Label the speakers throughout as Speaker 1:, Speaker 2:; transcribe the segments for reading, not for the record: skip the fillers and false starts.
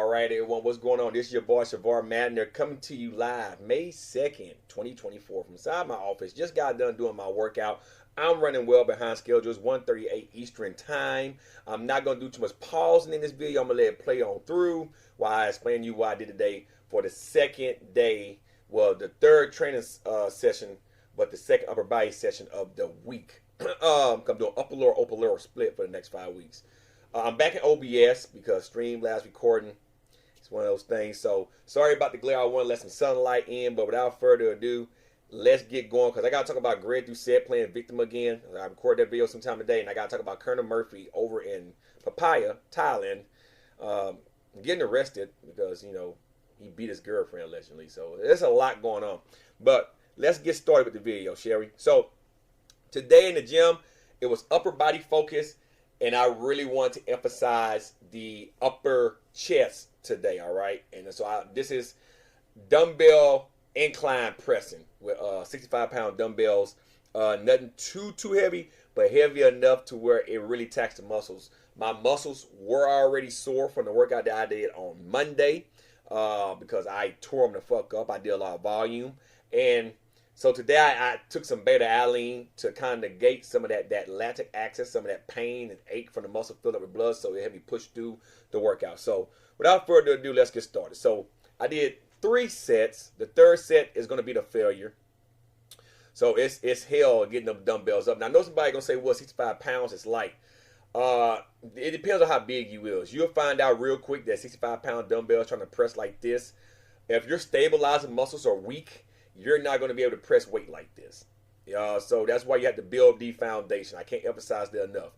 Speaker 1: All right, everyone, what's going on? This is your boy Savar Matner coming to you live May 2nd, 2024 from inside my office. Just got done doing my workout. I'm running well behind schedule. It's 1:38 Eastern time. I'm not going to do too much pausing in this video. I'm going to let it play on through while I explain to you what I did today for the second day. Well, the third training session, but the second upper body session of the week. I'm doing upper lower split for the next 5 weeks. I'm back in OBS because Streamlabs recording. It's one of those things. So sorry about the glare. I want to let some sunlight in, but without further ado, let's get going because I got to talk about Greg Doucette playing victim again. I recorded that video sometime today, and I got to talk about Colonel Murphy over in Pattaya, Thailand, getting arrested because, you know, he beat his girlfriend allegedly. So there's a lot going on. But let's get started with the video, shall we? So today in the gym, it was upper body focus. And I really want to emphasize the upper chest today, all right? And so this is dumbbell incline pressing with 65-pound dumbbells. Nothing too heavy, but heavy enough to where it really taxed the muscles. My muscles were already sore from the workout that I did on Monday because I tore them the fuck up. I did a lot of volume. And so today I took some beta-alanine to kind of negate some of that lactic access, some of that pain and ache from the muscle filled up with blood, so it had me push through the workout. So without further ado, let's get started. So I did 3 sets. The third set is going to be the failure. So it's hell getting them dumbbells up. Now I know somebody going to say, well, 65 pounds is light. It depends on how big you is. You'll find out real quick that 65-pound dumbbells trying to press like this, if your stabilizing muscles are weak, you're not going to be able to press weight like this. So that's why you have to build the foundation. I can't emphasize that enough.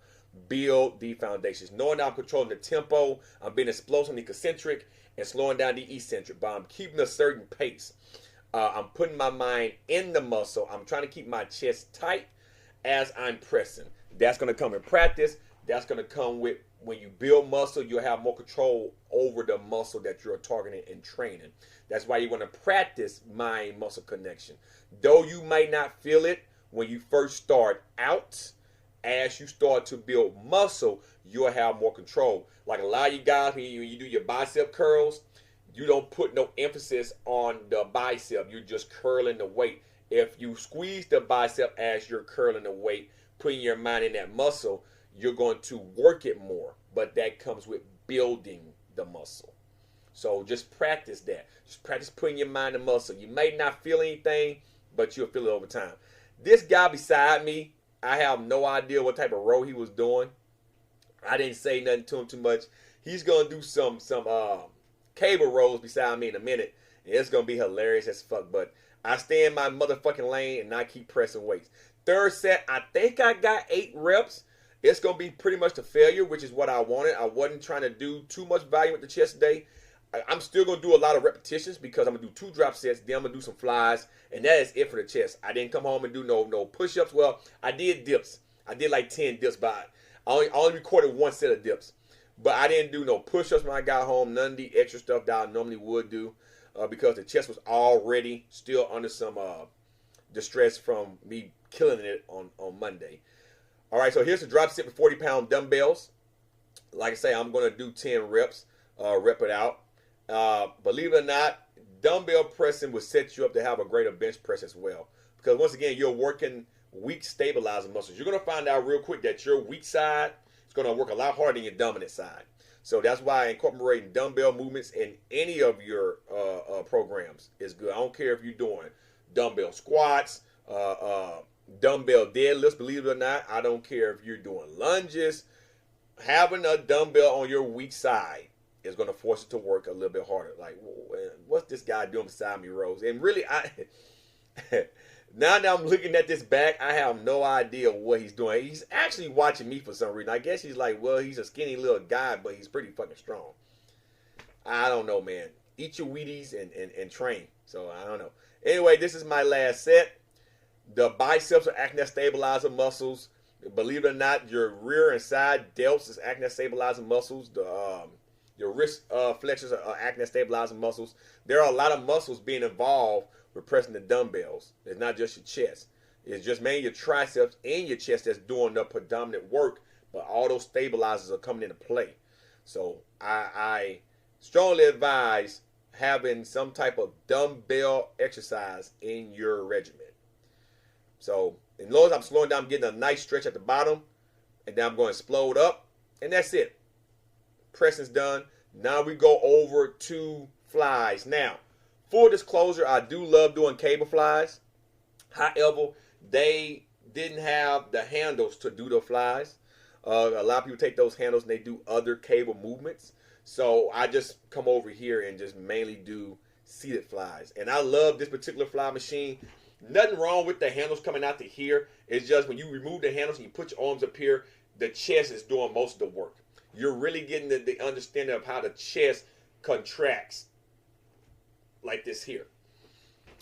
Speaker 1: Build the foundations. Knowing I'm controlling the tempo, I'm being explosive and concentric, and slowing down the eccentric, but I'm keeping a certain pace. I'm putting my mind in the muscle. I'm trying to keep my chest tight as I'm pressing. That's going to come in practice. That's going to come with when you build muscle, you'll have more control over the muscle that you're targeting and training. That's why you want to practice mind-muscle connection. Though you might not feel it when you first start out, as you start to build muscle, you'll have more control. Like a lot of you guys, when you do your bicep curls, you don't put no emphasis on the bicep. You're just curling the weight. If you squeeze the bicep as you're curling the weight, putting your mind in that muscle, you're going to work it more, but that comes with building the muscle. So just practice that. Just practice putting your mind in muscle. You may not feel anything, but you'll feel it over time. This guy beside me, I have no idea what type of row he was doing. I didn't say nothing to him too much. He's going to do some cable rows beside me in a minute, and it's going to be hilarious as fuck, but I stay in my motherfucking lane and I keep pressing weights. Third set, I think I got 8 reps. It's going to be pretty much the failure, which is what I wanted. I wasn't trying to do too much volume with the chest today. I'm still going to do a lot of repetitions because I'm going to do 2 drop sets. Then I'm going to do some flies. And that is it for the chest. I didn't come home and do no push-ups. Well, I did dips. I did like 10 dips, but I only recorded 1 set of dips. But I didn't do no push-ups when I got home. None of the extra stuff that I normally would do because the chest was already still under some distress from me killing it on Monday. All right, so here's the drop set with 40-pound dumbbells. Like I say, I'm going to do 10 reps, rep it out. Believe it or not, dumbbell pressing will set you up to have a greater bench press as well. Because once again, you're working weak stabilizing muscles. You're going to find out real quick that your weak side is going to work a lot harder than your dominant side. So that's why incorporating dumbbell movements in any of your programs is good. I don't care if you're doing dumbbell squats, dumbbell deadlifts, believe it or not. I don't care if you're doing lunges. Having a dumbbell on your weak side is going to force it to work a little bit harder. Like, what's this guy doing beside me, Rose? And really, now that I'm looking at this back, I have no idea what he's doing. He's actually watching me for some reason. I guess he's like, well, he's a skinny little guy, but he's pretty fucking strong. I don't know, man. Eat your Wheaties and train. So, I don't know. Anyway, this is my last set. The biceps are acting as stabilizing muscles. Believe it or not, your rear and side delts is acting as stabilizing muscles. Your wrist flexors are acting as stabilizing muscles. There are a lot of muscles being involved with pressing the dumbbells. It's not just your chest. It's just mainly your triceps and your chest that's doing the predominant work, but all those stabilizers are coming into play. So I strongly advise having some type of dumbbell exercise in your regimen. So, as long as I'm slowing down, I'm getting a nice stretch at the bottom, and then I'm going to explode up, and that's it. Pressing's done. Now we go over to flies. Now, full disclosure, I do love doing cable flies. However, they didn't have the handles to do the flies. A lot of people take those handles and they do other cable movements. So I just come over here and just mainly do seated flies. And I love this particular fly machine. Nothing wrong with the handles coming out to here. It's just when you remove the handles and you put your arms up here, the chest is doing most of the work. You're really getting the understanding of how the chest contracts like this here.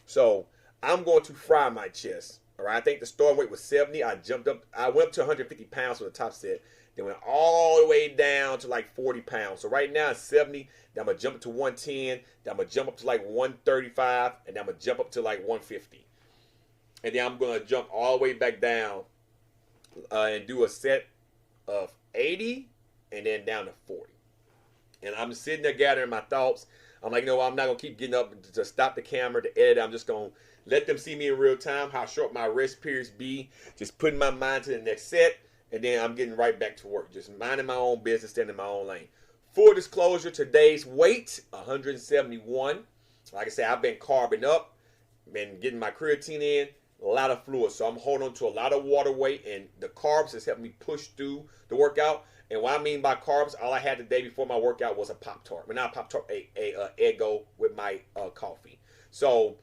Speaker 1: So I'm going to fry my chest. All right, I think the starting weight was 70. I went up to 150 pounds for the top set. Then went all the way down to like 40 pounds. So right now it's 70. Then I'm going to jump up to 110. Then I'm going to jump up to like 135. And then I'm going to jump up to like 150. And then I'm going to jump all the way back down and do a set of 80 and then down to 40. And I'm sitting there gathering my thoughts. I'm like, no, I'm not going to keep getting up to stop the camera, to edit. I'm just going to let them see me in real time, how short my rest periods be. Just putting my mind to the next set. And then I'm getting right back to work. Just minding my own business, staying in my own lane. Full disclosure, today's weight, 171. Like I said, I've been carbing up. Been getting my creatine in. A lot of fluid. So I'm holding on to a lot of water weight. And the carbs has helped me push through the workout. And what I mean by carbs, all I had the day before my workout was a Pop-Tart. Well, not a Pop-Tart, a Eggo with my coffee. So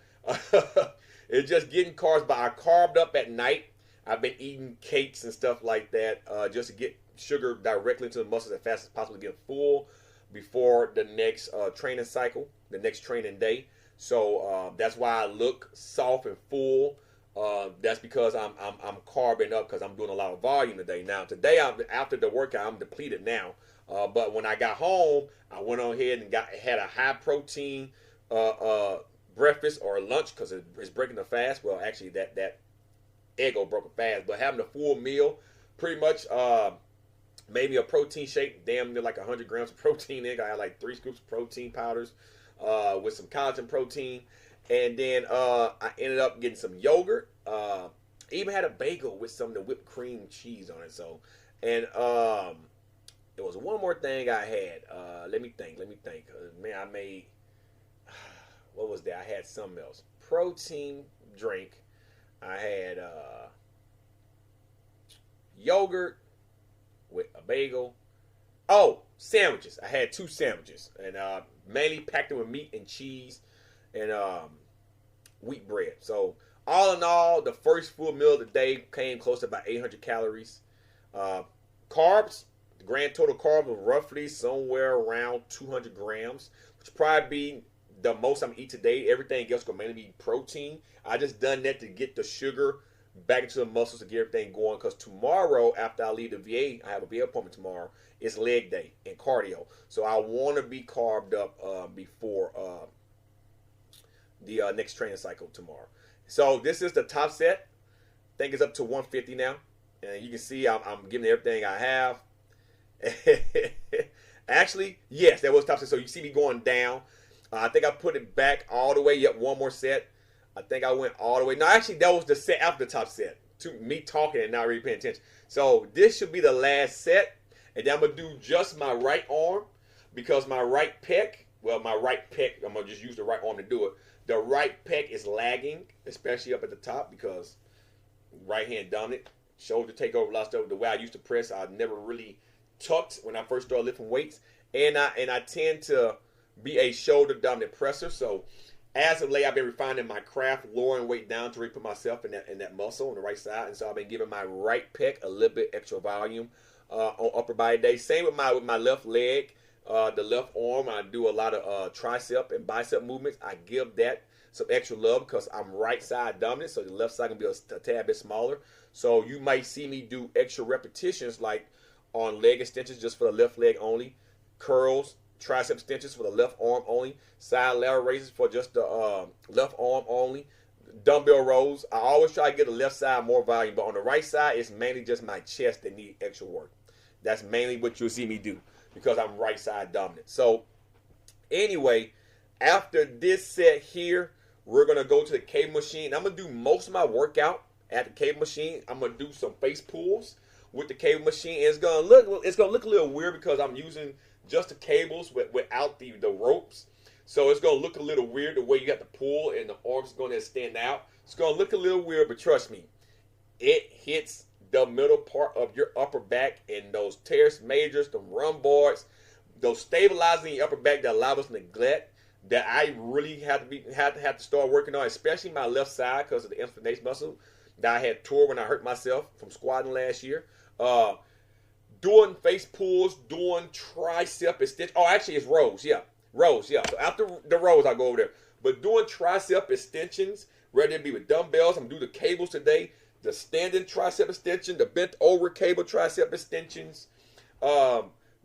Speaker 1: it's just getting carbs. But I carved up at night. I've been eating cakes and stuff like that just to get sugar directly into the muscles as fast as possible to get full before the next training cycle, the next training day. So that's why I look soft and full. That's because I'm carbing up because I'm doing a lot of volume today. Now today, after the workout, I'm depleted now. But when I got home, I went on ahead and had a high protein breakfast or lunch because it's breaking the fast. Well, actually that Eggo broke a fast, but having a full meal, pretty much made me a protein shake, damn near like 100 grams of protein in. I had like 3 scoops of protein powders with some collagen protein. And then I ended up getting some yogurt. Even had a bagel with some of the whipped cream cheese on it. So, and there was one more thing I had. Let me think. Man, I made, what was that? I had something else. Protein drink. I had yogurt with a bagel. Oh, sandwiches. I had 2 sandwiches. And mainly packed them with meat and cheese and wheat bread. So all in all, the first full meal of the day came close to about 800 calories. Carbs, the grand total carb was roughly somewhere around 200 grams, which probably be the most I'm gonna eat today. Everything else gonna mainly be protein. I just done that to get the sugar back into the muscles to get everything going. Because tomorrow, after I leave the VA, I have a VA appointment tomorrow. It's leg day and cardio, so I want to be carved up before the next training cycle tomorrow. So this is the top set. I think it's up to 150 now, and you can see I'm giving everything I have. Actually, yes, that was top set. So you see me going down. I think I put it back all the way. Yep, one more set. I think I went all the way. No, actually, that was the set after the top set. To me talking and not really paying attention. So this should be the last set. And then I'm going to do just my right arm. Because my right pec, I'm going to just use the right arm to do it. The right pec is lagging, especially up at the top. Because right hand dominant. Shoulder take over a lot of stuff. The way I used to press, I never really tucked when I first started lifting weights. And I tend to be a shoulder dominant presser. So as of late, I've been refining my craft, lowering weight down to really put myself in that muscle on the right side. And so I've been giving my right pec a little bit extra volume on upper body day. Same with my left leg, the left arm. I do a lot of tricep and bicep movements. I give that some extra love because I'm right side dominant. So the left side can be a tad bit smaller. So you might see me do extra repetitions like on leg extensions just for the left leg only, curls, tricep extensions for the left arm only, side lateral raises for just the left arm only, dumbbell rows. I always try to get the left side more volume, but on the right side, it's mainly just my chest that need extra work. That's mainly what you'll see me do because I'm right side dominant. So Anyway, after this set here, we're gonna go to the cable machine. I'm gonna do most of my workout at the cable machine. I'm gonna do some face pulls with the cable machine. And it's gonna look a little weird because I'm using just the cables without the ropes. So it's gonna look a little weird the way you have to pull and the arms gonna stand out. It's gonna look a little weird, but trust me, it hits the middle part of your upper back and those teres majors, the lumbar, those stabilizing your upper back that a lot of us neglect, that I really have to start working on, especially my left side because of the inflammation muscle that I had tore when I hurt myself from squatting last year. Doing face pulls, doing tricep extension. Oh, actually, it's rows. Yeah, rows. Yeah. So after the rows, I'll go over there. But doing tricep extensions, whether it be with dumbbells, I'm gonna do the cables today. The standing tricep extension, the bent over cable tricep extensions,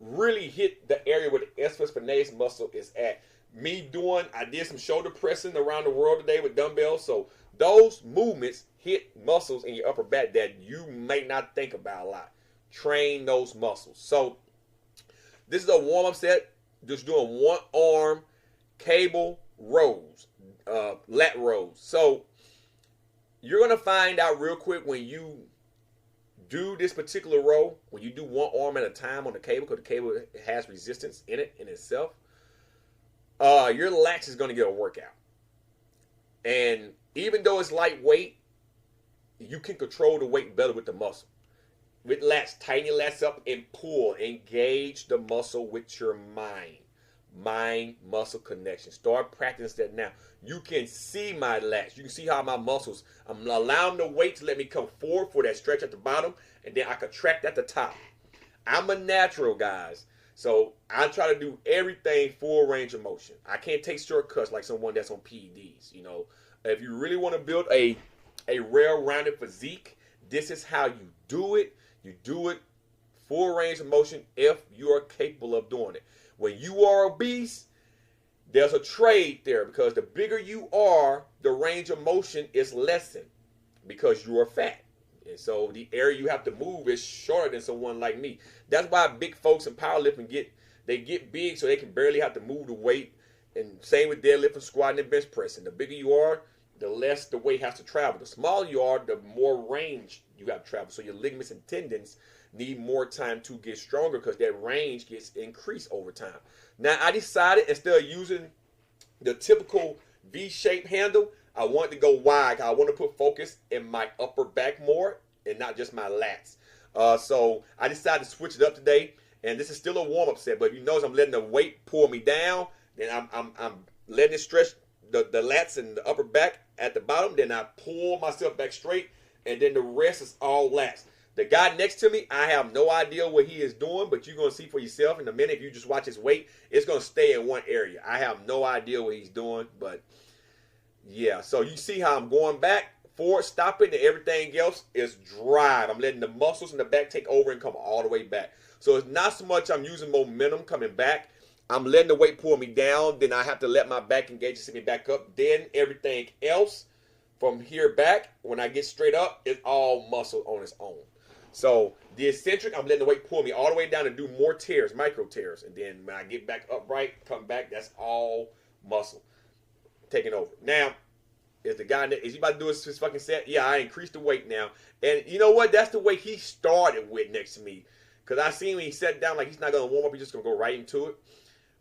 Speaker 1: really hit the area where the S spinatus muscle is at. I did some shoulder pressing around the world today with dumbbells. So those movements hit muscles in your upper back that you may not think about a lot. Train those muscles. So this is a warm-up set. Just doing one arm cable rows, lat rows. So you're going to find out real quick when you do this particular row, when you do one arm at a time on the cable, because the cable has resistance in it in itself, your lats is going to get a workout. And even though it's lightweight, you can control the weight better with the muscle. With lats, tighten your lats up and pull. Engage the muscle with your mind. Mind-muscle connection. Start practicing that now. You can see my lats. You can see how my muscles, I'm allowing the weight to let me come forward for that stretch at the bottom, and then I contract at the top. I'm a natural, guys. So I try to do everything full range of motion. I can't take shortcuts like someone that's on PEDs. You know, if you really want to build a well-rounded physique, this is how you do it. You do it full range of motion if you are capable of doing it. When you are obese, there's a trade there because the bigger you are, the range of motion is lessened because you are fat. And so the area you have to move is shorter than someone like me. That's why big folks in powerlifting get big so they can barely have to move the weight. And same with deadlifting, squatting, and bench pressing. The bigger you are, the less the weight has to travel. The smaller you are, the more range you have to travel. So your ligaments and tendons need more time to get stronger because that range gets increased over time. Now, I decided instead of using the typical V-shaped handle, I wanted to go wide. I want to put focus in my upper back more and not just my lats. So I decided to switch it up today. And this is still a warm-up set, but you notice I'm letting the weight pull me down. Then I'm letting it stretch the lats and the upper back at the bottom. Then I pull myself back straight, and then the rest is all lats. The guy next to me, I have no idea what he is doing, but you're going to see for yourself in a minute. If you just watch his weight, it's going to stay in one area. I have no idea what he's doing, but yeah. So you see how I'm going back, forward, stopping, and everything else is drive. I'm letting the muscles in the back take over and come all the way back. So it's not so much I'm using momentum coming back. I'm letting the weight pull me down. Then I have to let my back engage to sit me back up. Then everything else from here back, when I get straight up, it's all muscle on its own. So the eccentric, I'm letting the weight pull me all the way down and do more tears, micro tears. And then when I get back upright, come back, that's all muscle taking over. Now, is he about to do his fucking set? Yeah, I increased the weight now. And you know what? That's the way he started with next to me. Because I seen when he sat down like he's not going to warm up. He's just going to go right into it.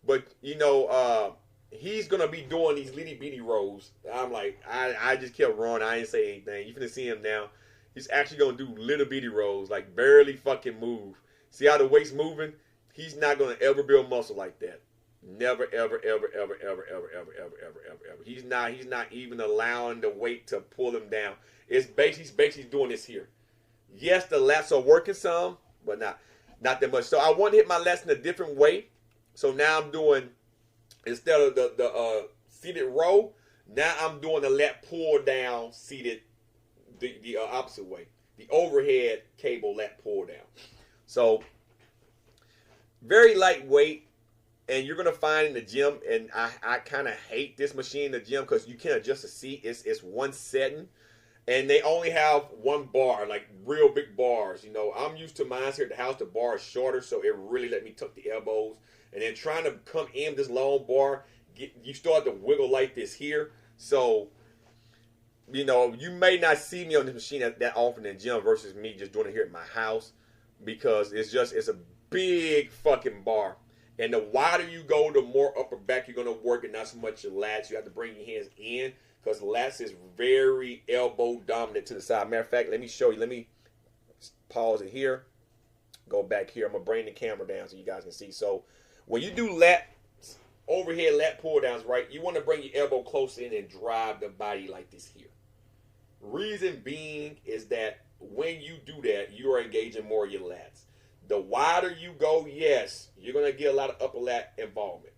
Speaker 1: But, you know, he's going to be doing these litty-bitty rows. I'm like, I just kept running. I didn't say anything. You finna see him now. He's actually going to do little bitty rows, like barely fucking move. See how the weight's moving? He's not going to ever build muscle like that. Never, ever, ever, ever, ever, ever, ever, ever, ever, ever, ever. He's not even allowing the weight to pull him down. He's basically doing this here. Yes, the lats are working some, but not that much. So I want to hit my lats in a different way. So now I'm doing, instead of the seated row, now I'm doing the lat pull down seated the opposite way. The overhead cable lat pull down. So very lightweight. And you're going to find in the gym, and I kind of hate this machine in the gym because you can't adjust the seat. It's one setting. and they only have one bar, like real big bars. You know, I'm used to mine here at the house. The bar is shorter, so it really let me tuck the elbows. And then trying to come in this long bar, you start to wiggle like this here. So, you know, you may not see me on this machine that often in the gym versus me just doing it here at my house, because it's a big fucking bar. And the wider you go, the more upper back you're going to work, and not so much your lats. You have to bring your hands in, because lats is very elbow dominant to the side. Matter of fact, let me show you. Let me pause it here. Go back here. I'm going to bring the camera down so you guys can see. So when you do overhead lat pull downs, right, you want to bring your elbow close in and drive the body like this here. Reason being is that when you do that, you are engaging more of your lats. The wider you go, yes, you're going to get a lot of upper lat involvement.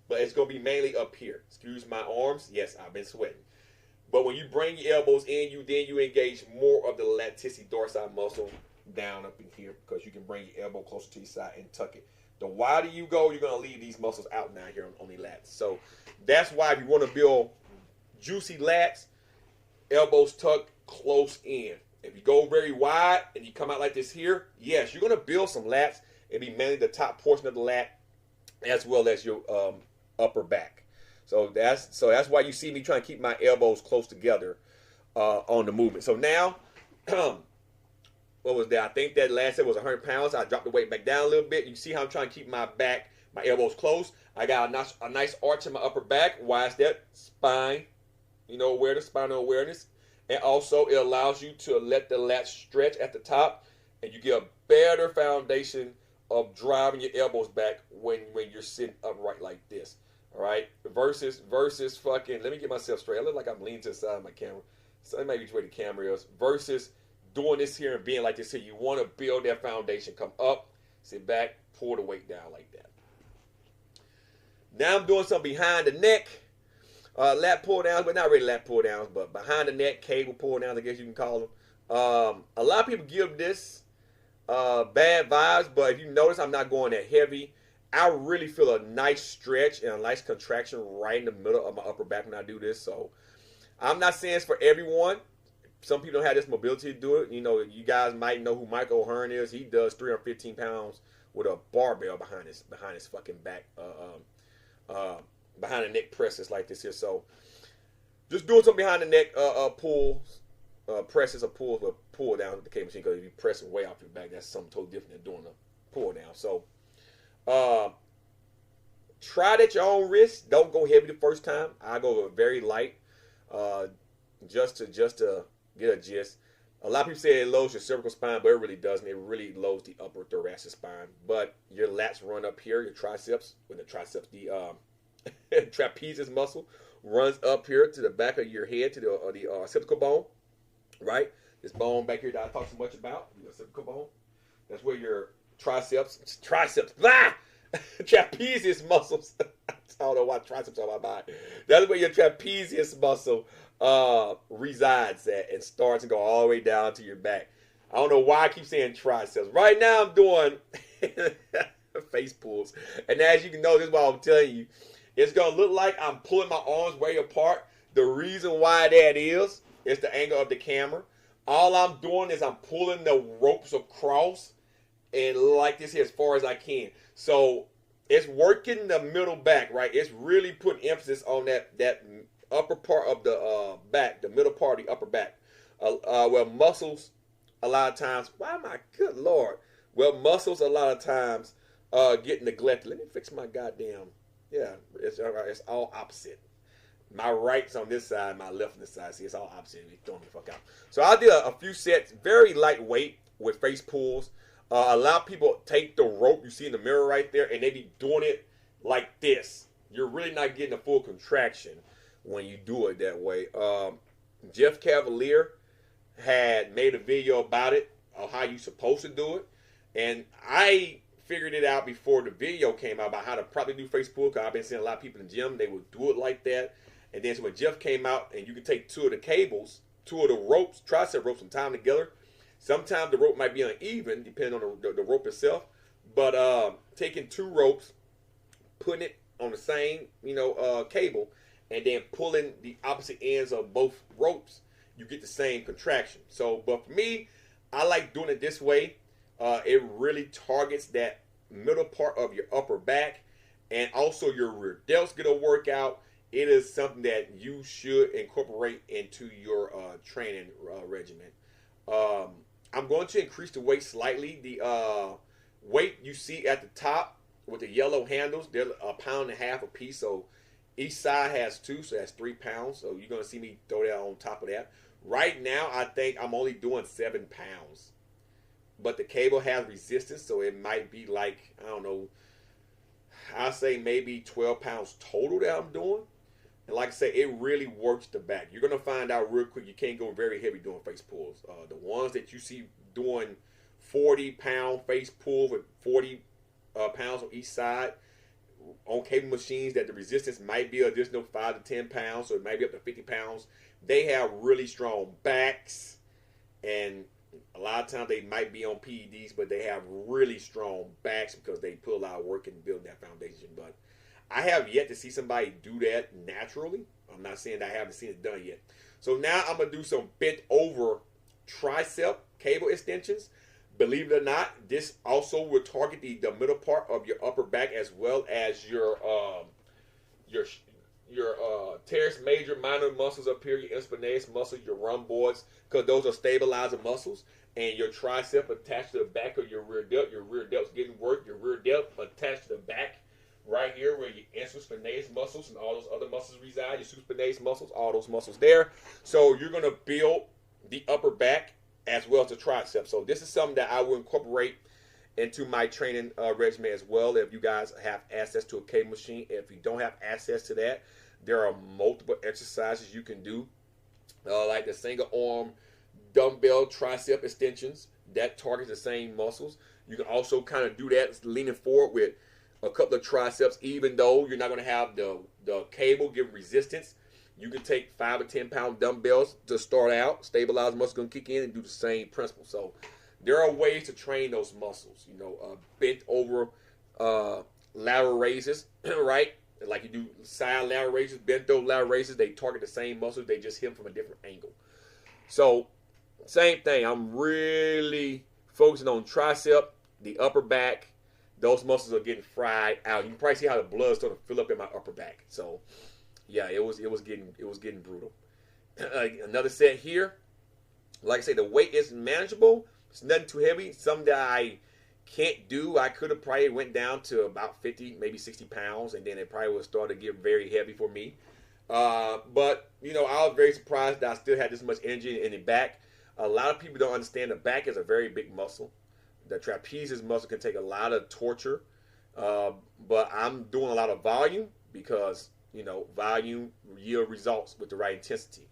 Speaker 1: But it's going to be mainly up here. Excuse my arms. Yes, I've been sweating. But when you bring your elbows in, you engage more of the latissimus dorsi muscle down up in here, because you can bring your elbow closer to your side and tuck it. The wider you go, you're going to leave these muscles out now here on the lats. So that's why if you want to build juicy lats, elbows tucked close in. If you go very wide and you come out like this here, yes, you're going to build some lats. It'll be mainly the top portion of the lat as well as your upper back. So that's why you see me trying to keep my elbows close together on the movement. So now, what was that? I think that last set was 100 pounds. I dropped the weight back down a little bit. You see how I'm trying to keep my back, my elbows close. I got a nice arch in my upper back. Why is that? Spine, awareness, spinal awareness. And also, it allows you to let the lats stretch at the top, and you get a better foundation of driving your elbows back when you're sitting upright like this. All right? Versus fucking, let me get myself straight. I look like I'm leaning to the side of my camera. So that might be where the camera is. Versus doing this here and being like this here. You want to build that foundation. Come up, sit back, pull the weight down like that. Now I'm doing something behind the neck. Lat pull downs, but not really lat pull downs, but behind the neck cable pull downs, I guess you can call them. A lot of people give this bad vibes, but if you notice, I'm not going that heavy. I really feel a nice stretch and a nice contraction right in the middle of my upper back when I do this. So I'm not saying it's for everyone. Some people don't have this mobility to do it. You guys might know who Michael O'Hearn is. He does 315 pounds with a barbell behind his fucking back. Behind the neck presses like this here. So just doing some behind the neck pulls, presses or pulls, but pull down with the cable machine, because if you press it way off your back, that's something totally different than doing a pull down. So try it at your own risk. Don't go heavy the first time. I go very light, just to get a gist. A lot of people say it lowers your cervical spine, but it really doesn't. It really lowers the upper thoracic spine. But your lats run up here, your triceps, the trapezius muscle runs up here to the back of your head, to the occipital bone, right? This bone back here that I talk so much about, the occipital bone. That's where your triceps, trapezius muscles. I don't know why triceps on my body. That's where your trapezius muscle resides at and starts and go all the way down to your back. I don't know why I keep saying triceps. Right now I'm doing face pulls, and as you can know, this is what I'm telling you. It's going to look like I'm pulling my arms way apart. The reason why that is the angle of the camera. All I'm doing is I'm pulling the ropes across and like this here as far as I can. So it's working the middle back, right? It's really putting emphasis on that upper part of the back, the middle part of the upper back. Where muscles a lot of times, good Lord. Well, muscles a lot of times get neglected. Let me fix my goddamn... Yeah, it's all opposite. My right's on this side, my left on this side. See, it's all opposite. It's throwing me the fuck out. So I did a few sets, very lightweight with face pulls. A lot of people take the rope you see in the mirror right there, and they be doing it like this. You're really not getting a full contraction when you do it that way. Jeff Cavalier had made a video about it, of how you're supposed to do it. And I figured it out before the video came out about how to properly do face pull, because I've been seeing a lot of people in the gym, they would do it like that. And then so when Jeff came out, and you can take two of the cables, two of the ropes, tricep ropes, and tie them together. Sometimes the rope might be uneven, depending on the rope itself. But taking two ropes, putting it on the same cable, and then pulling the opposite ends of both ropes you get the same contraction. So, but for me, I like doing it this way. It really targets that middle part of your upper back, and also your rear delts get a workout. It is something that you should incorporate into your training regimen. I'm going to increase the weight slightly. The weight you see at the top with the yellow handles, they're 1.5 pounds a piece. So each side has 2, so that's 3 pounds. So you're going to see me throw that on top of that. Right now, I think I'm only doing 7 pounds. But the cable has resistance, so it might be like, I don't know, I'll say maybe 12 pounds total that I'm doing. And like I say, it really works the back. You're going to find out real quick you can't go very heavy doing face pulls. The ones that you see doing 40-pound face pull with 40 pounds on each side on cable machines that the resistance might be additional 5 to 10 pounds, so it might be up to 50 pounds. They have really strong backs, and a lot of times they might be on PEDs, but they have really strong backs because they put a lot of work in building that foundation. But I have yet to see somebody do that naturally. I'm not saying that I haven't seen it done yet. So now I'm going to do some bent over tricep cable extensions. Believe it or not, this also will target the middle part of your upper back as well as your teres major, minor muscles up here, your spinatus muscles, your rhomboids, because those are stabilizer muscles, and your tricep attached to the back of your rear delt. Your rear delt's getting work. Your rear delt attached to the back right here where your infraspinatus muscles and all those other muscles reside, your supraspinatus muscles, all those muscles there. So you're going to build the upper back as well as the tricep. So this is something that I will incorporate into my training regimen as well. If you guys have access to a cable machine, if you don't have access to that, there are multiple exercises you can do, like the single arm dumbbell tricep extensions that targets the same muscles. You can also kind of do that leaning forward with a couple of triceps, even though you're not going to have the cable give resistance. You can take 5 or 10 pound dumbbells to start out. Stabilize muscle going to kick in and do the same principle. So there are ways to train those muscles. You know, bent over lateral raises, right? Like you do side lateral raises, bent over lateral raises. They target the same muscles. They just hit them from a different angle. So same thing. I'm really focusing on tricep, the upper back. Those muscles are getting fried out. You can probably see how the blood's starting to fill up in my upper back. So yeah, it was getting brutal. Another set here. Like I say, the weight is manageable. It's nothing too heavy. Something that I can't do. I could have probably went down to about 50, maybe 60 pounds, and then it probably would start to get very heavy for me. But you know, I was very surprised that I still had this much energy in the back. A lot of people don't understand the back is a very big muscle. The trapezius muscle can take a lot of torture, but I'm doing a lot of volume because, you know, volume yield results with the right intensity.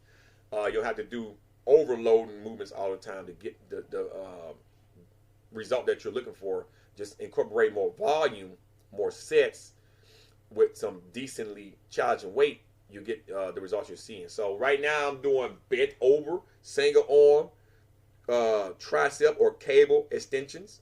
Speaker 1: You don't have to do overloading movements all the time to get the result that you're looking for. Just incorporate more volume, more sets with some decently challenging weight. You get the results you're seeing. So right now I'm doing bent over, single arm, tricep or cable extensions.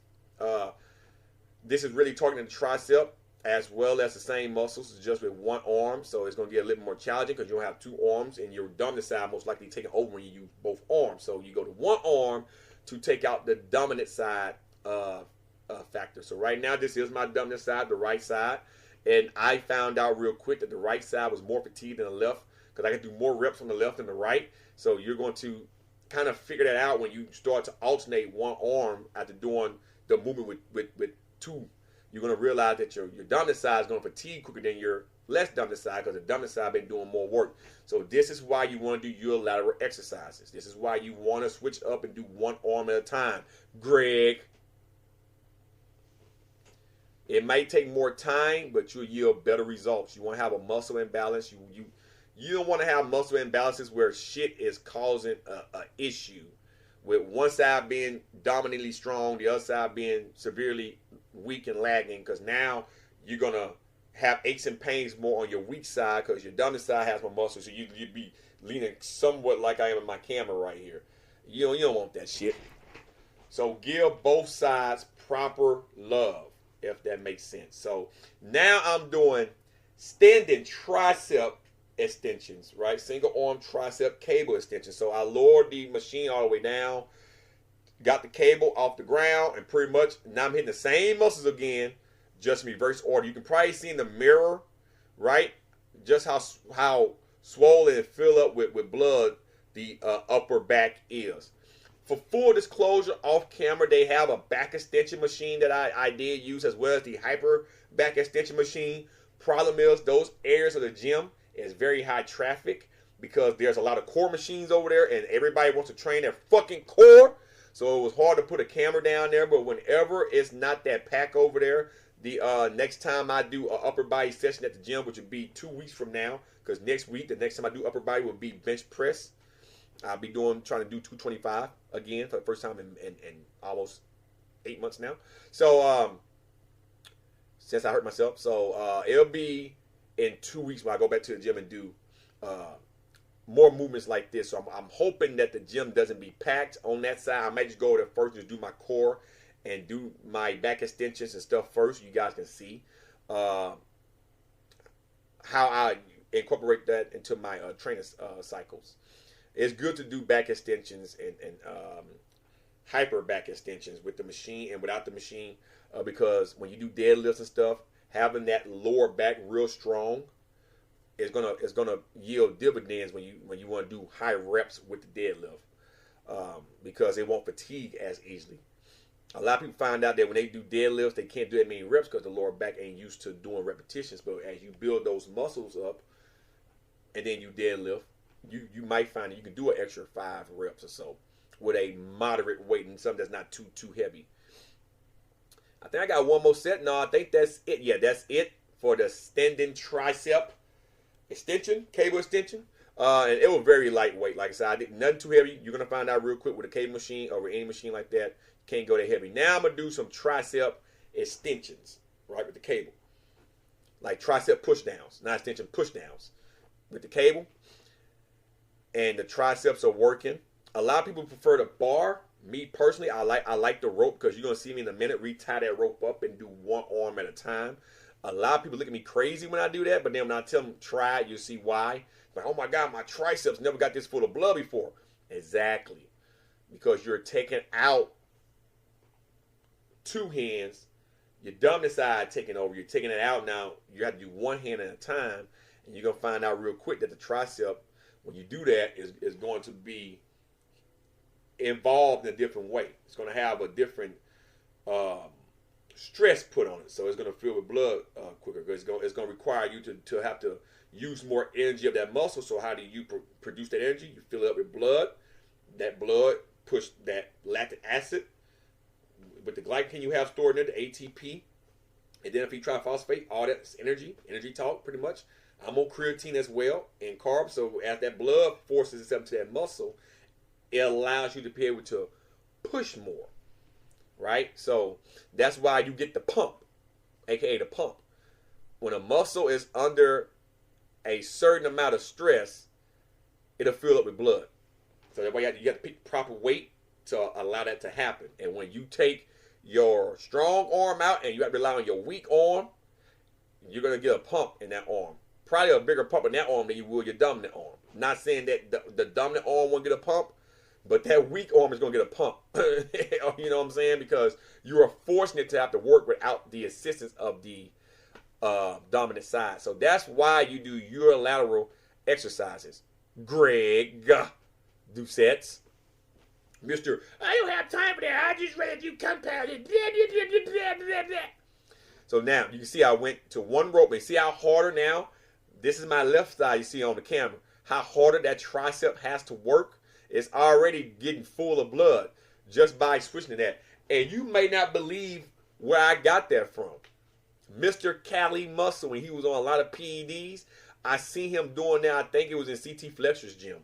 Speaker 1: This is really targeting the tricep as well as the same muscles, just with one arm. So it's going to get a little more challenging because you don't have two arms, and your dominant side most likely taking over when you use both arms. So you go to one arm to take out the dominant side factor. So right now this is my dominant side, the right side, and I found out real quick that the right side was more fatigued than the left because I can do more reps on the left than the right. So you're going to kind of figure that out when you start to alternate one arm after doing the movement with two. You're going to realize that your dominant side is going to fatigue quicker than your less dominant side because the dominant side been doing more work. So this is why you want to do unilateral exercises. This is why you want to switch up and do one arm at a time. Greg, it might take more time, but you'll yield better results. You want to have a muscle imbalance. You don't want to have muscle imbalances where shit is causing a issue with one side being dominantly strong, the other side being severely weak and lagging, because now you're going to have aches and pains more on your weak side because your dominant side has more muscle, so you'd be leaning somewhat like I am in my camera right here. You don't want that shit. So give both sides proper love, if that makes sense. So now I'm doing standing tricep extensions, right? Single arm tricep cable extensions. So I lowered the machine all the way down, got the cable off the ground, and pretty much now I'm hitting the same muscles again, just in reverse order. You can probably see in the mirror, right, just how swollen and fill up with blood the upper back is. For full disclosure, off camera, they have a back extension machine that I did use, as well as the hyper back extension machine. Problem is, those areas of the gym is very high traffic because there's a lot of core machines over there, and everybody wants to train their fucking core. So it was hard to put a camera down there. But whenever it's not that pack over there, the next time I do an upper body session at the gym, which would be 2 weeks from now, because next week, the next time I do upper body will be bench press. I'll be trying to do 225 again for the first time in almost 8 months now. So since I hurt myself, so it'll be in 2 weeks when I go back to the gym and do more movements like this. So I'm hoping that the gym doesn't be packed on that side. I might just go there first and do my core and do my back extensions and stuff first, so you guys can see how I incorporate that into my training cycles. It's good to do back extensions and hyper back extensions with the machine and without the machine, because when you do deadlifts and stuff, having that lower back real strong is gonna yield dividends when you want to do high reps with the deadlift, because it won't fatigue as easily. A lot of people find out that when they do deadlifts, they can't do that many reps because the lower back ain't used to doing repetitions. But as you build those muscles up and then you deadlift, you might find that you can do an extra 5 reps or so with a moderate weight and something that's not too heavy. I think I got one more set. No, I think that's it. Yeah, that's it for the standing tricep extension, cable extension. And it was very lightweight. Like I said, I did nothing too heavy. You're going to find out real quick with a cable machine or with any machine like that. You can't go that heavy. Now I'm going to do some tricep extensions, right, with the cable. Like tricep push downs, not extension push downs with the cable. And the triceps are working. A lot of people prefer the bar. Me personally, I like the rope, because you're going to see me in a minute retie that rope up and do one arm at a time. A lot of people look at me crazy when I do that, but then when I tell them try it, you'll see why. Like, oh my God, my triceps never got this full of blood before. Exactly. Because you're taking out 2 hands. Your dominant side taking over. You're taking it out now. You have to do 1 hand at a time. And you're going to find out real quick that the tricep, when you do that, is going to be involved in a different way. It's going to have a different stress put on it. So it's going to fill with blood quicker. It's going to require you to have to use more energy of that muscle. So how do you produce that energy? You fill it up with blood. That blood push that lactic acid with the glycogen you have stored in there, the ATP. And then if you try phosphate, all that's energy talk pretty much. I'm on creatine as well and carbs. So as that blood forces itself to that muscle, it allows you to be able to push more, right? So that's why you get the pump, aka the pump. When a muscle is under a certain amount of stress, it'll fill up with blood. So that's why you have to pick the proper weight to allow that to happen. And when you take your strong arm out and you have to rely on your weak arm, you're going to get a pump in that arm. Probably a bigger pump in that arm than you will your dominant arm. Not saying that the dominant arm won't get a pump, but that weak arm is going to get a pump. You know what I'm saying? Because you are forcing it to have to work without the assistance of the dominant side. So that's why you do unilateral exercises. Greg Doucette. Mr. I don't have time for that. I just rather do compounded. So now you can see I went to one rope. And see how harder now? This is my left side you see on the camera. How harder that tricep has to work. It's already getting full of blood just by switching to that. And you may not believe where I got that from. Mr. Cali Muscle, when he was on a lot of PEDs, I seen him doing that. I think it was in CT Fletcher's gym.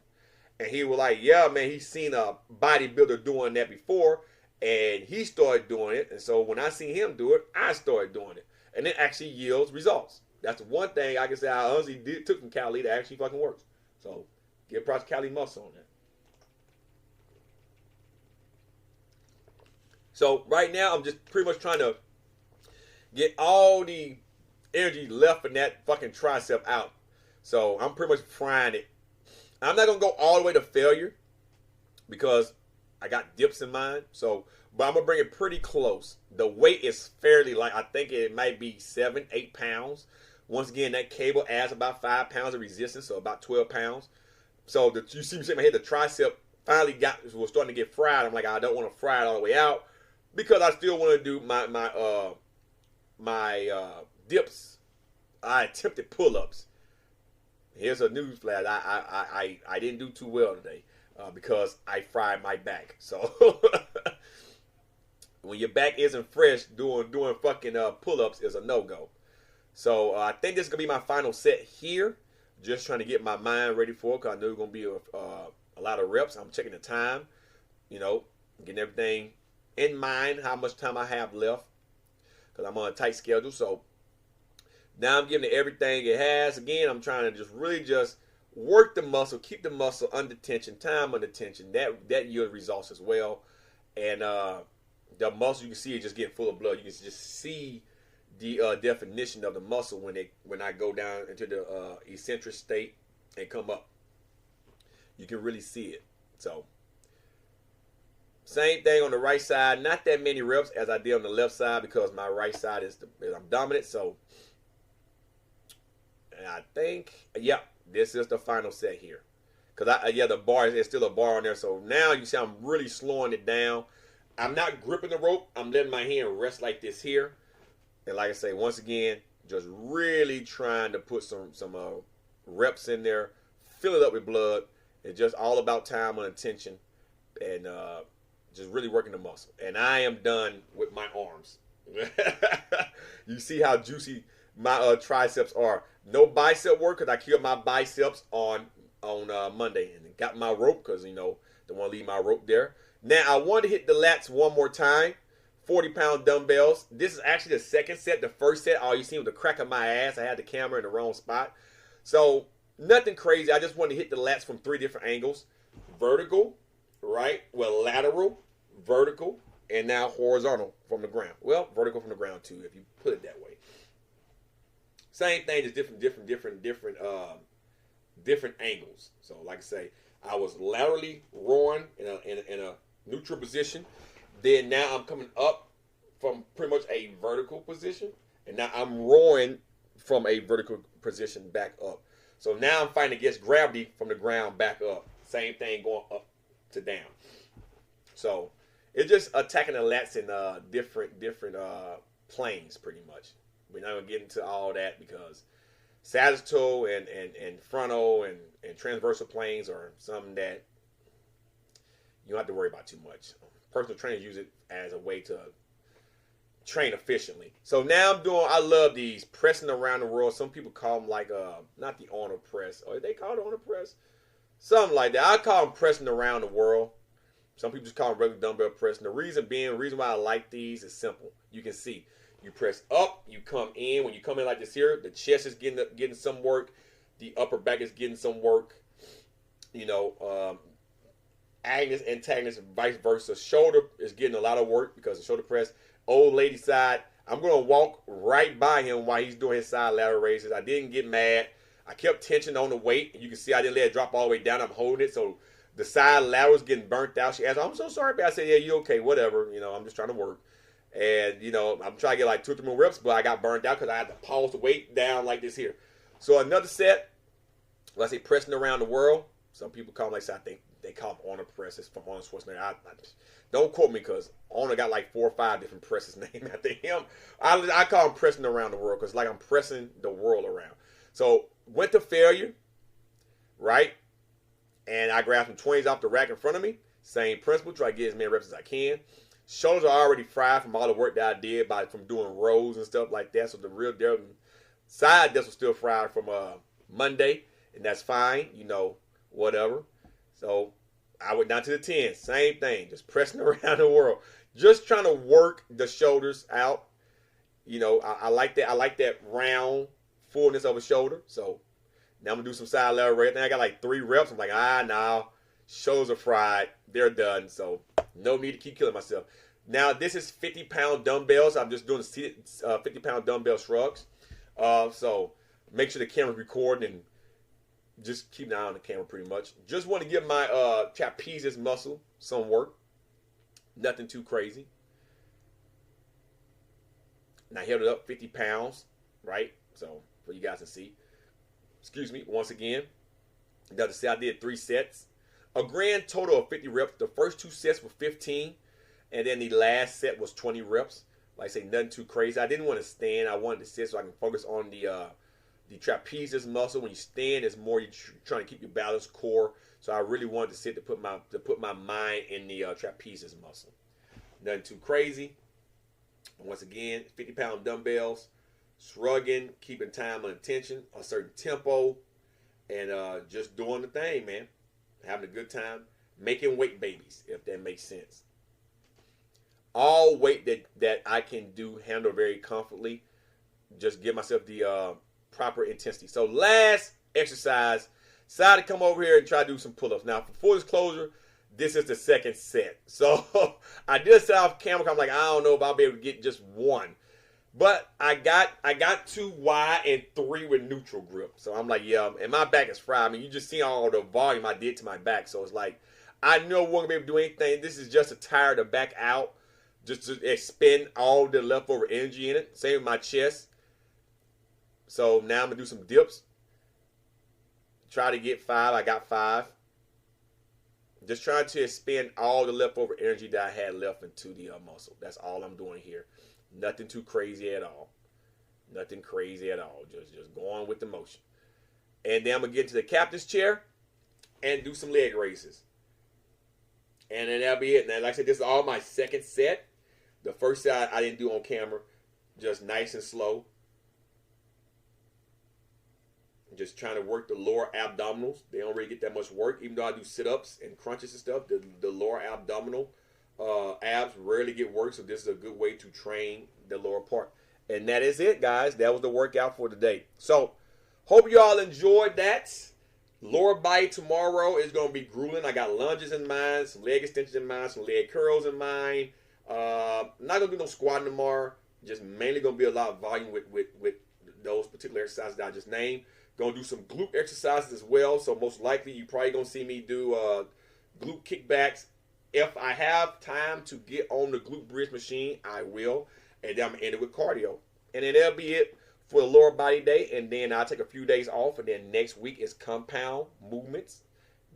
Speaker 1: And he was like, yeah, man, he's seen a bodybuilder doing that before. And he started doing it. And so when I seen him do it, I started doing it. And it actually yields results. That's one thing I can say I honestly took from Cali that actually fucking works. So give props to Cali Muscle on that. So right now I'm just pretty much trying to get all the energy left in that fucking tricep out. So I'm pretty much frying it. I'm not gonna go all the way to failure because I got dips in mind. So, but I'm gonna bring it pretty close. The weight is fairly light. I think it might be 7, 8 pounds. Once again, that cable adds about 5 pounds of resistance, so about 12 pounds. So you see me shake my head. The tricep finally was starting to get fried. I'm like, I don't want to fry it all the way out because I still want to do my dips. I attempted pull-ups. Here's a news flash. I didn't do too well today because I fried my back. So when your back isn't fresh, doing fucking pull-ups is a no-go. So I think this is gonna be my final set here. Just trying to get my mind ready for it because I know it's gonna be a lot of reps. I'm checking the time, getting everything in mind, how much time I have left because I'm on a tight schedule. So now I'm giving it everything it has. Again, I'm trying to just really just work the muscle, keep the muscle under tension, time under tension. That yields results as well. And the muscle, you can see it just getting full of blood. You can just see the definition of the muscle when I go down into the eccentric state and come up. You can really see it. So same thing on the right side. Not that many reps as I did on the left side because my right side I'm dominant. So I think, this is the final set here. Because the bar is still a bar on there. So now you see I'm really slowing it down. I'm not gripping the rope. I'm letting my hand rest like this here. And like I say, once again, just really trying to put some reps in there, fill it up with blood. It's just all about time and attention and just really working the muscle. And I am done with my arms. You see how juicy my triceps are. No bicep work because I killed my biceps on Monday and got my rope because, don't want to leave my rope there. Now, I want to hit the lats one more time. 40-pound dumbbells. This is actually the second set. The first set, all you seen was the crack of my ass. I had the camera in the wrong spot. So, nothing crazy. I just wanted to hit the lats from 3 different angles. Vertical, right? Well, lateral, vertical, and now horizontal from the ground. Well, vertical from the ground too, if you put it that way. Same thing, just different angles. So, like I say, I was laterally roaring in a neutral position. Then now I'm coming up from pretty much a vertical position. And now I'm roaring from a vertical position back up. So now I'm fighting against gravity from the ground back up. Same thing going up to down. So it's just attacking the lats in different planes pretty much. We're not going to get into all that because sagittal and frontal and transversal planes are something that you don't have to worry about too much. Personal trainers use it as a way to train efficiently. So now I love these pressing around the world. Some people call them like not the Arnold press. Or they call it Arnold press? Something like that. I call them pressing around the world. Some people just call them regular dumbbell press. And the reason why I like these is simple. You can see. You press up, you come in. When you come in like this here, the chest is getting some work. The upper back is getting some work. Agonist, antagonist, vice versa. Shoulder is getting a lot of work because the shoulder press. Old lady side, I'm going to walk right by him while he's doing his side lateral raises. I didn't get mad. I kept tension on the weight. You can see I didn't let it drop all the way down. I'm holding it. So the side lateral is getting burnt out. She asked, I'm so sorry. But I said, yeah, you okay, whatever. I'm just trying to work. And, I'm trying to get like 2 or 3 more reps, but I got burnt out because I had to pause the weight down like this here. So another set, let's say pressing around the world. Some people call them, like I think they call them Arnold presses from Arnold Schwarzenegger. I don't quote me because Arnold got like 4 or 5 different presses named after him. I call them pressing around the world because like I'm pressing the world around. So went to failure, right? And I grabbed some 20s off the rack in front of me. Same principle, try to get as many reps as I can. Shoulders are already fried from all the work that I did from doing rows and stuff like that. So the real side disc was still fried from Monday, and that's fine, whatever. So I went down to the 10. Same thing, just pressing around the world. Just trying to work the shoulders out. I like that. I like that round fullness of a shoulder. So now I'm going to do some side lateral raise. I think I got like 3 reps. I'm like, nah. Shoulders are fried. They're done. So no need to keep killing myself. Now this is 50-pound dumbbells. I'm just doing seated 50-pound dumbbell shrugs. So make sure the camera's recording and Just keep an eye on the camera pretty much. Just want to give my trapezius muscle some work. Nothing too crazy. And I held it up 50 pounds, right? So for you guys to see. Excuse me, once again. Another set, I did 3 sets. A grand total of 50 reps. The first 2 sets were 15. And then the last set was 20 reps. Like I say, nothing too crazy. I didn't want to stand. I wanted to sit so I can focus on the trapezius muscle. When you stand, it's more you're trying to keep your balanced core. So I really wanted to sit to put my mind in the trapezius muscle. Nothing too crazy. Once again, 50-pound dumbbells, shrugging, keeping time and attention, a certain tempo, and just doing the thing, man. Having a good time, making weight babies, if that makes sense. All weight that I can handle very comfortably. Just give myself the proper intensity. So last exercise, decided to come over here and try to do some pull-ups. Now, for full disclosure, this is the second set. So I did set off camera. I'm like, I don't know if I'll be able to get just one. But I got 2 wide and 3 with neutral grip. So I'm like, yeah, and my back is fried. I mean, you just see all the volume I did to my back. So it's like, I know I won't be able to do anything. This is just a tire to back out. Just to expend all the leftover energy in it. Same with my chest. So now I'm going to do some dips. Try to get 5. I got 5. Just trying to expend all the leftover energy that I had left into the muscle. That's all I'm doing here. Nothing too crazy at all. Nothing crazy at all. Just going with the motion. And then I'm going to get into the captain's chair and do some leg raises. And then that'll be it. Now, like I said, this is all my second set. The first set I didn't do on camera. Just nice and slow. Just trying to work the lower abdominals. They don't really get that much work. Even though I do sit-ups and crunches and stuff, the lower abdominal abs rarely get work. So this is a good way to train the lower part. And that is it, guys. That was the workout for today. So hope you all enjoyed that. Lower body tomorrow is going to be grueling. I got lunges in mind, some leg extensions in mind, some leg curls in mind. I'm not going to do no squatting tomorrow. Just mainly going to be a lot of volume with those particular exercises that I just named. Going to do some glute exercises as well. So most likely you probably going to see me do glute kickbacks. If I have time to get on the glute bridge machine, I will. And then I'm going to end it with cardio. And then that'll be it for the lower body day. And then I'll take a few days off. And then next week is compound movements.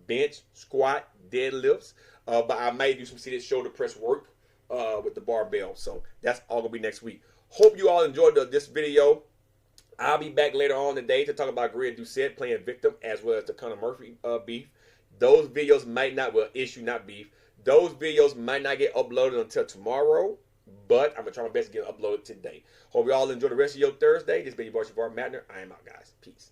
Speaker 1: Bench, squat, deadlifts. But I may do some seated shoulder press work with the barbell. So that's all going to be next week. Hope you all enjoyed this video. I'll be back later on today to talk about Greer Doucette playing victim as well as the Conor Murphy beef. Those videos might not, well, issue, not beef. Those videos might not get uploaded until tomorrow, but I'm going to try my best to get uploaded today. Hope you all enjoy the rest of your Thursday. This has been your boy, Savar Matner. I am out, guys. Peace.